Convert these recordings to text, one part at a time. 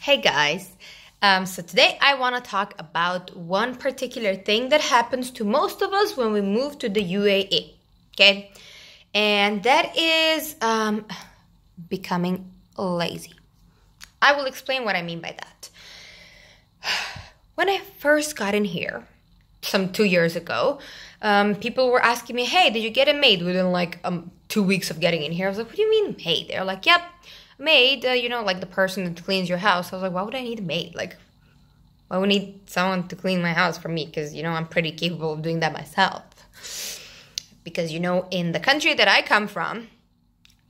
Hey guys, so today I want to talk about one particular thing that happens to most of us when we move to the UAE, okay? And that is becoming lazy. I will explain what I mean by that. When I first got in here, some 2 years ago, people were asking me, hey, did you get a maid within like 2 weeks of getting in here? I was like, what do you mean maid? They're like, yep. Maid, like the person that cleans your house. I was like, why would I need a maid? Like, why would I need someone to clean my house for me? Because, I'm pretty capable of doing that myself. Because, in the country that I come from,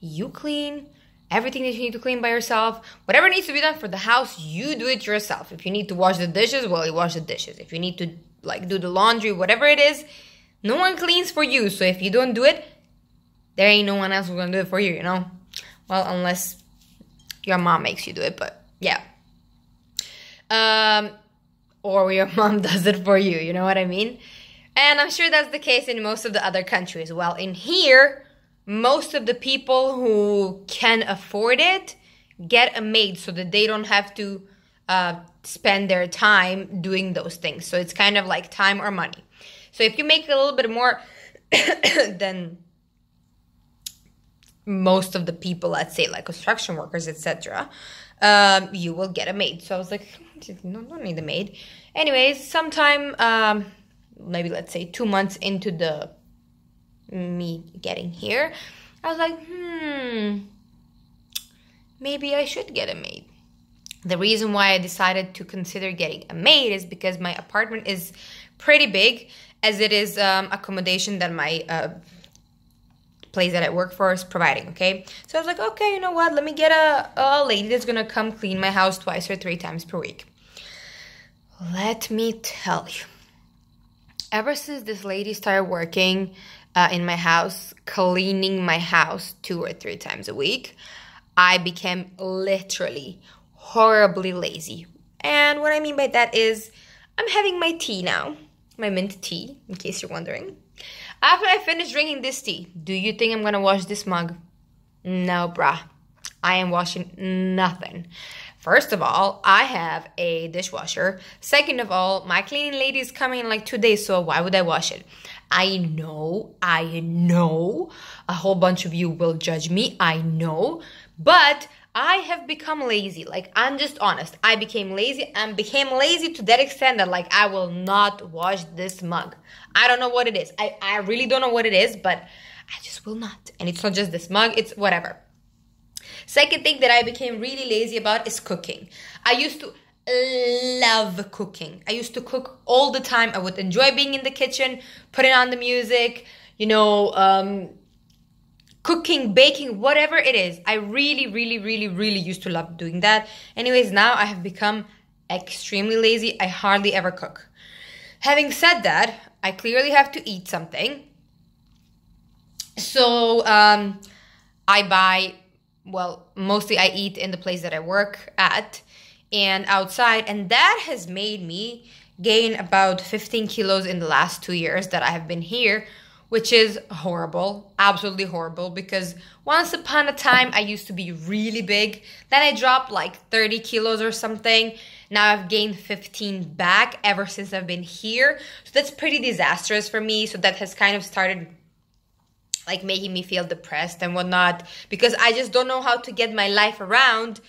you clean everything that you need to clean by yourself. Whatever needs to be done for the house, you do it yourself. If you need to wash the dishes, well, you wash the dishes. If you need to, do the laundry, whatever it is, no one cleans for you. So if you don't do it, there ain't no one else who's going to do it for you, Well, unless your mom makes you do it, but yeah. Or your mom does it for you, you know what I mean? And I'm sure that's the case in most of the other countries. Well, in here, most of the people who can afford it get a maid so that they don't have to spend their time doing those things. So it's kind of like time or money. So if you make a little bit more than most of the people, let's say like construction workers, etc., you will get a maid. So I was like, no, don't need a maid. Anyways, sometime, maybe let's say 2 months into me getting here, I was like, maybe I should get a maid. The reason why I decided to consider getting a maid is because my apartment is pretty big, as it is accommodation that my place that I work for is providing, okay? So I was like, okay, you know what? Let me get a lady that's gonna come clean my house 2 or 3 times per week. Let me tell you, ever since this lady started working in my house, cleaning my house 2 or 3 times a week, I became literally horribly lazy. And what I mean by that is I'm having my tea now, my mint tea, in case you're wondering. After I finish drinking this tea, do you think I'm going to wash this mug? No, bruh. I am washing nothing. First of all, I have a dishwasher. Second of all, my cleaning lady is coming in like 2 days, so why would I wash it? I know, a whole bunch of you will judge me, I know, but I have become lazy. Like, I'm just honest. I became lazy and became lazy to that extent that, I will not wash this mug. I don't know what it is. I really don't know what it is, but I just will not. And it's not just this mug. It's whatever. Second thing that I became really lazy about is cooking. I used to love cooking. I used to cook all the time. I would enjoy being in the kitchen, putting on the music, cooking, baking, whatever it is. I really, really, really, really used to love doing that. Anyways, now I have become extremely lazy. I hardly ever cook. Having said that, I clearly have to eat something. So I buy, mostly I eat in the place that I work at and outside. And that has made me gain about 15 kilos in the last 2 years that I have been here, which is horrible, absolutely horrible, because once upon a time, I used to be really big. Then I dropped like 30 kilos or something. Now I've gained 15 back ever since I've been here. So that's pretty disastrous for me. So that has kind of started making me feel depressed and whatnot, because I just don't know how to get my life around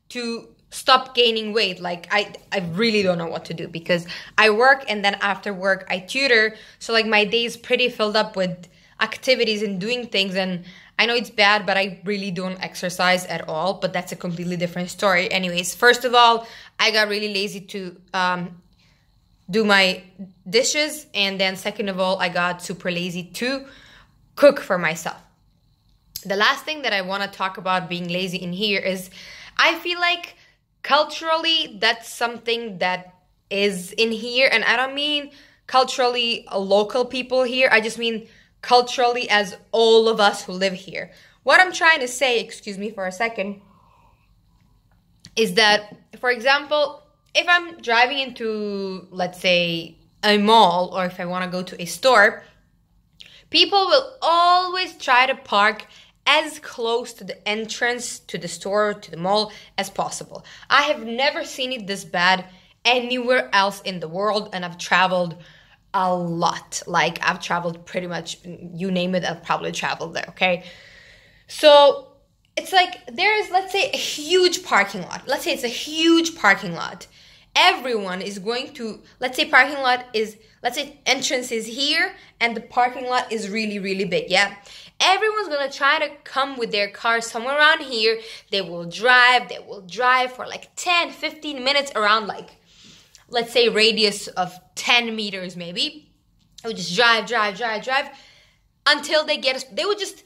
to stop gaining weight. I really don't know what to do, because I work and then after work I tutor. So my day is pretty filled up with activities and doing things, and I know it's bad, but I really don't exercise at all, but that's a completely different story. Anyways, first of all, I got really lazy to do my dishes, and then second of all, I got super lazy to cook for myself. The last thing that I want to talk about being lazy in here is I feel like culturally, that's something that is in here. And I don't mean culturally local people here. I just mean culturally as all of us who live here. What I'm trying to say, excuse me for a second, is that, for example, if I'm driving into, let's say, a mall, or if I want to go to a store, people will always try to park as close to the entrance to the store, to the mall as possible. I have never seen it this bad anywhere else in the world, and I've traveled a lot. Like, I've traveled pretty much, you name it, I've probably traveled there, okay? So it's like there is, let's say, a huge parking lot. Let's say it's a huge parking lot. Everyone is going to, let's say entrance is here and the parking lot is really, really big, yeah? Everyone's gonna try to come with their car somewhere around here. They will drive for like 10, 15 minutes around, like, let's say radius of 10 meters maybe. They would just drive until they would just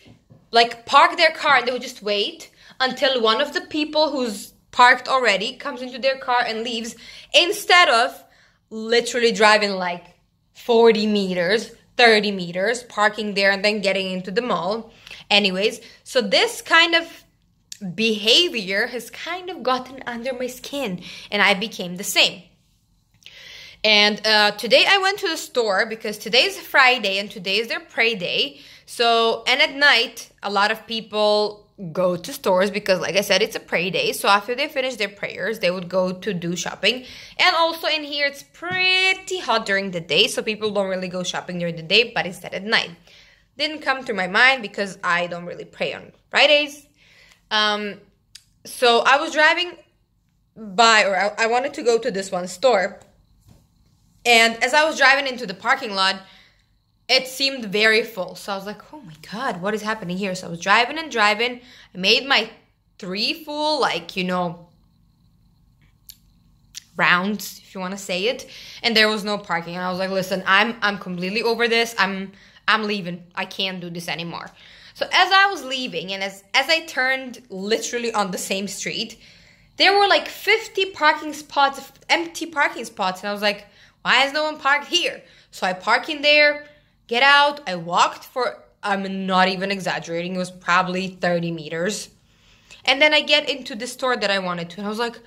like park their car, and they would just wait until one of the people who's parked already comes into their car and leaves, instead of literally driving like 40 meters, 30 meters, parking there and then getting into the mall. Anyways, so this kind of behavior has kind of gotten under my skin, and I became the same. And today I went to the store because today is Friday and today is their pray day. So, and at night, a lot of people go to stores because, like I said, it's a pray day. So after they finish their prayers, they would go to do shopping. And also in here, it's pretty hot during the day, so people don't really go shopping during the day, but instead at night. Didn't come to my mind because I don't really pray on Fridays. So I was driving by, or I wanted to go to this one store. And as I was driving into the parking lot, it seemed very full. So I was like, oh my God, what is happening here? So I was driving. I made my 3 full, like, rounds, if you want to say it. And there was no parking. And I was like, listen, I'm completely over this. I'm leaving. I can't do this anymore. So as I was leaving, and as I turned literally on the same street, there were like 50 parking spots, empty parking spots. And I was like, why is no one parked here? So I park in there, get out. I walked for, I'm not even exaggerating, it was probably 30 meters. And then I get into the store that I wanted to. And I was like,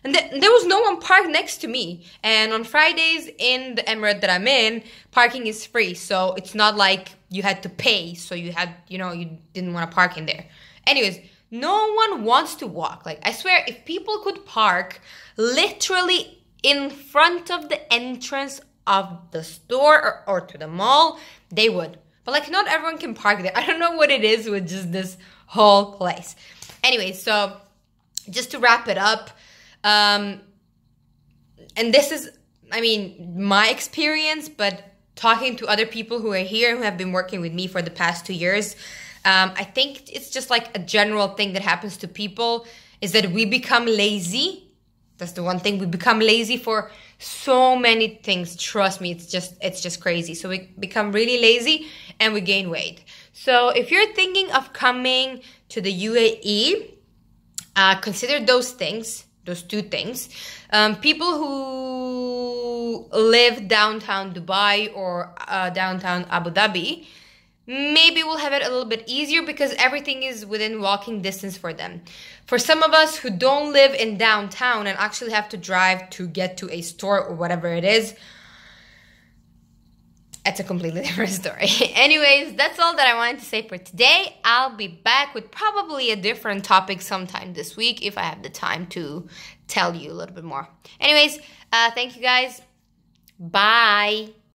and there was no one parked next to me. And on Fridays in the Emirate that I'm in, parking is free. So it's not like you had to pay. So you had, you didn't want to park in there. Anyways, no one wants to walk. Like, I swear, if people could park literally in front of the entrance of the store or to the mall, they would. But like, not everyone can park there. I don't know what it is with just this whole place. Anyway, so just to wrap it up, and this is, my experience, but talking to other people who are here, who have been working with me for the past 2 years, I think it's just like a general thing that happens to people, is that we become lazy. That's the one thing. We become lazy for so many things. Trust me, it's just crazy. So we become really lazy and we gain weight. So if you're thinking of coming to the UAE, consider those things, those 2 things. People who live downtown Dubai or downtown Abu Dhabi, maybe we'll have it a little bit easier because everything is within walking distance for them. For some of us who don't live in downtown and actually have to drive to get to a store or whatever it is, it's a completely different story. Anyways, that's all that I wanted to say for today. I'll be back with probably a different topic sometime this week if I have the time to tell you a little bit more. Anyways, thank you guys. Bye.